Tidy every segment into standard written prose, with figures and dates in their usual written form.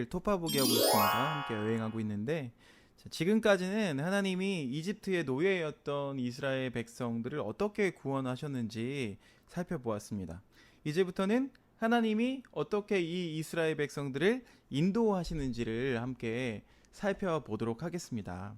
토파보기 하고 있습니다. 함께 여행하고 있는데 지금까지는 하나님이 이집트의 노예였던 이스라엘 백성들을 어떻게 구원하셨는지 살펴보았습니다. 이제부터는 하나님이 어떻게 이 이스라엘 백성들을 인도하시는지를 함께 살펴보도록 하겠습니다.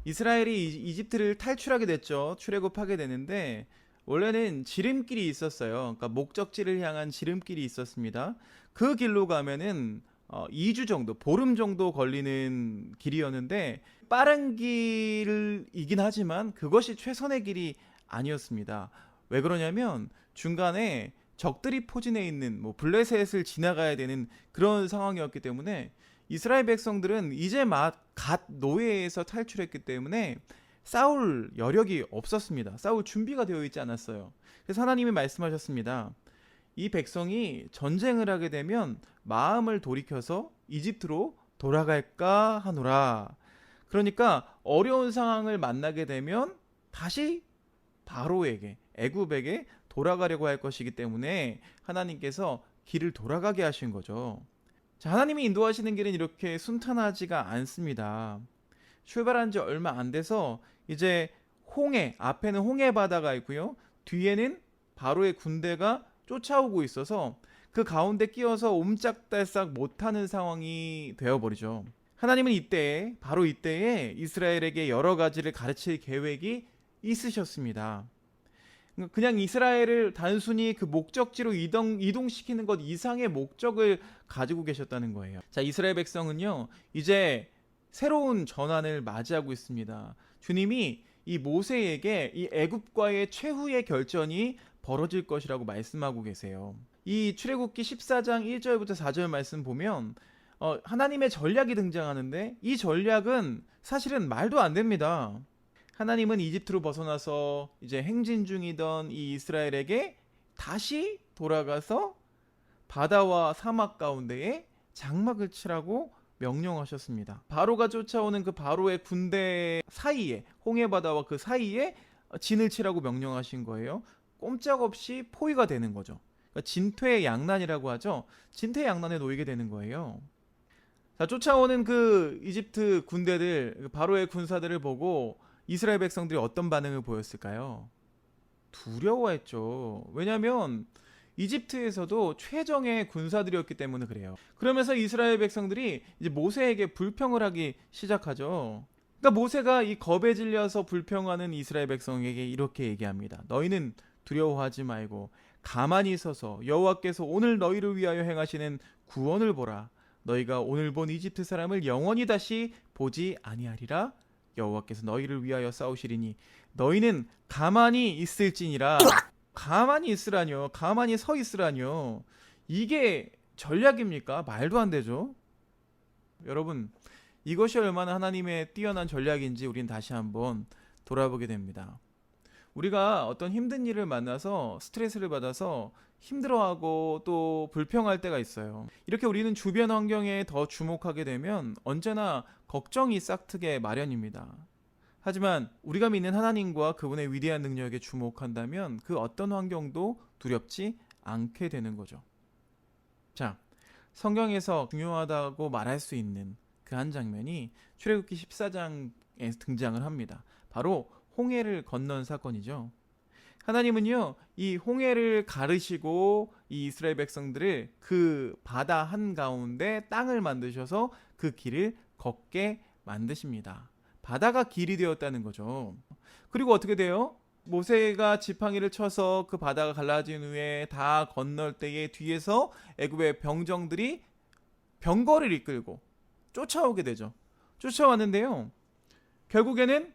이스라엘이 이집트를 탈출하게 됐죠. 출애굽하게 되는데 원래는 지름길이 있었어요. 그러니까 목적지를 향한 지름길이 있었습니다. 그 길로 가면은 2주 정도, 보름 정도 걸리는 길이었는데 빠른 길이긴 하지만 그것이 최선의 길이 아니었습니다. 왜 그러냐면 중간에 적들이 포진해 있는 블레셋을 지나가야 되는 그런 상황이었기 때문에 이스라엘 백성들은 이제 갓 노예에서 탈출했기 때문에 싸울 여력이 없었습니다. 싸울 준비가 되어 있지 않았어요. 그래서 하나님이 말씀하셨습니다. 이 백성이 전쟁을 하게 되면 마음을 돌이켜서 이집트로 돌아갈까 하노라. 그러니까 어려운 상황을 만나게 되면 다시 바로에게, 애굽에게 돌아가려고 할 것이기 때문에 하나님께서 길을 돌아가게 하신 거죠. 자, 하나님이 인도하시는 길은 이렇게 순탄하지가 않습니다. 출발한 지 얼마 안 돼서 이제 앞에는 홍해 바다가 있고요. 뒤에는 바로의 군대가 쫓아오고 있어서 그 가운데 끼어서 옴짝달싹 못하는 상황이 되어버리죠. 하나님은 바로 이때에 이스라엘에게 여러 가지를 가르칠 계획이 있으셨습니다. 그냥 이스라엘을 단순히 그 목적지로 이동시키는 것 이상의 목적을 가지고 계셨다는 거예요. 자, 이스라엘 백성은요, 이제 새로운 전환을 맞이하고 있습니다. 주님이 이 모세에게 이 애굽과의 최후의 결전이 벌어질 것이라고 말씀하고 계세요. 이 출애굽기 14장 1절부터 4절 말씀 보면 하나님의 전략이 등장하는데 이 전략은 사실은 말도 안 됩니다. 하나님은 이집트로 벗어나서 이제 행진 중이던 이 이스라엘에게 다시 돌아가서 바다와 사막 가운데에 장막을 치라고 명령하셨습니다. 바로가 쫓아오는 그 바로의 군대 사이에, 홍해바다와 그 사이에 진을 치라고 명령하신 거예요. 꼼짝없이 포위가 되는 거죠. 그러니까 진퇴양난이라고 하죠. 진퇴양난에 놓이게 되는 거예요. 자, 쫓아오는 그 이집트 군대들, 바로의 군사들을 보고 이스라엘 백성들이 어떤 반응을 보였을까요? 두려워했죠. 왜냐하면 이집트에서도 최정의 군사들이었기 때문에 그래요. 그러면서 이스라엘 백성들이 이제 모세에게 불평을 하기 시작하죠. 그러니까 모세가 이 겁에 질려서 불평하는 이스라엘 백성에게 이렇게 얘기합니다. 너희는 두려워하지 말고 가만히 서서 여호와께서 오늘 너희를 위하여 행하시는 구원을 보라. 너희가 오늘 본 이집트 사람을 영원히 다시 보지 아니하리라. 여호와께서 너희를 위하여 싸우시리니 너희는 가만히 있을지니라. 가만히 있으라뇨. 가만히 서 있으라뇨. 이게 전략입니까? 말도 안 되죠. 여러분, 이것이 얼마나 하나님의 뛰어난 전략인지 우린 다시 한번 돌아보게 됩니다. 우리가 어떤 힘든 일을 만나서 스트레스를 받아서 힘들어하고 또 불평할 때가 있어요. 이렇게 우리는 주변 환경에 더 주목하게 되면 언제나 걱정이 싹트게 마련입니다. 하지만 우리가 믿는 하나님과 그분의 위대한 능력에 주목한다면 그 어떤 환경도 두렵지 않게 되는 거죠. 자, 성경에서 중요하다고 말할 수 있는 그 한 장면이 출애굽기 14장에 등장을 합니다. 바로 홍해를 건넌 사건이죠. 하나님은요, 이 홍해를 가르시고 이 이스라엘 백성들을 그 바다 한가운데 땅을 만드셔서 그 길을 걷게 만드십니다. 바다가 길이 되었다는 거죠. 그리고 어떻게 돼요? 모세가 지팡이를 쳐서 그 바다가 갈라진 후에 다 건널 때에 뒤에서 애굽의 병정들이 병거를 이끌고 쫓아오게 되죠. 쫓아왔는데요, 결국에는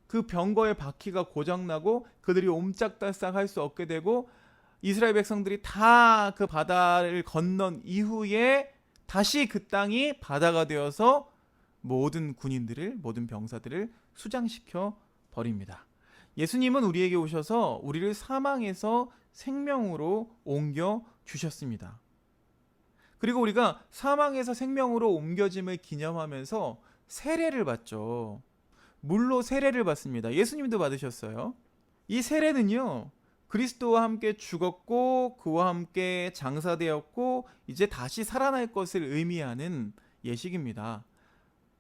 그 병거의 바퀴가 고장나고 그들이 옴짝달싹 할 수 없게 되고 이스라엘 백성들이 다 그 바다를 건넌 이후에 다시 그 땅이 바다가 되어서 모든 군인들을, 모든 병사들을 수장시켜 버립니다. 예수님은 우리에게 오셔서 우리를 사망에서 생명으로 옮겨 주셨습니다. 그리고 우리가 사망에서 생명으로 옮겨짐을 기념하면서 세례를 받죠. 물로 세례를 받습니다. 예수님도 받으셨어요. 이 세례는요, 그리스도와 함께 죽었고 그와 함께 장사되었고 이제 다시 살아날 것을 의미하는 예식입니다.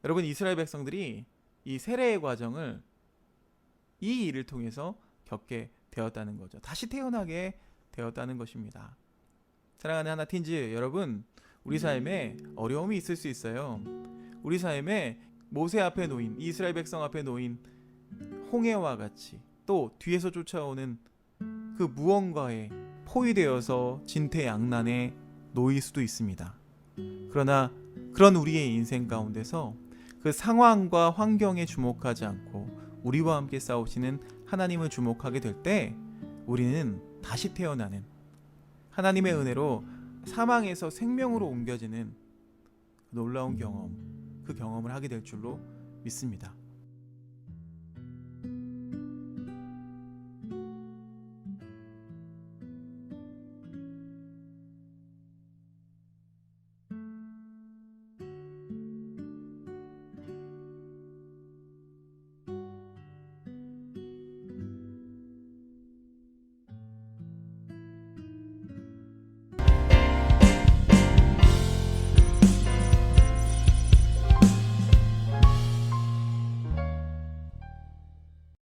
여러분, 이스라엘 백성들이 이 세례의 과정을 이 일을 통해서 겪게 되었다는 거죠. 다시 태어나게 되었다는 것입니다. 사랑하는 하나틴즈 여러분, 우리 삶에 어려움이 있을 수 있어요. 우리 삶에 모세 앞에 놓인, 이스라엘 백성 앞에 놓인 홍해와 같이 또 뒤에서 쫓아오는 그 무언가에 포위되어서 진퇴양난에 놓일 수도 있습니다. 그러나 그런 우리의 인생 가운데서 그 상황과 환경에 주목하지 않고 우리와 함께 싸우시는 하나님을 주목하게 될 때 우리는 다시 태어나는, 하나님의 은혜로 사망에서 생명으로 옮겨지는 놀라운 경험, 그 경험을 하게 될 줄로 믿습니다.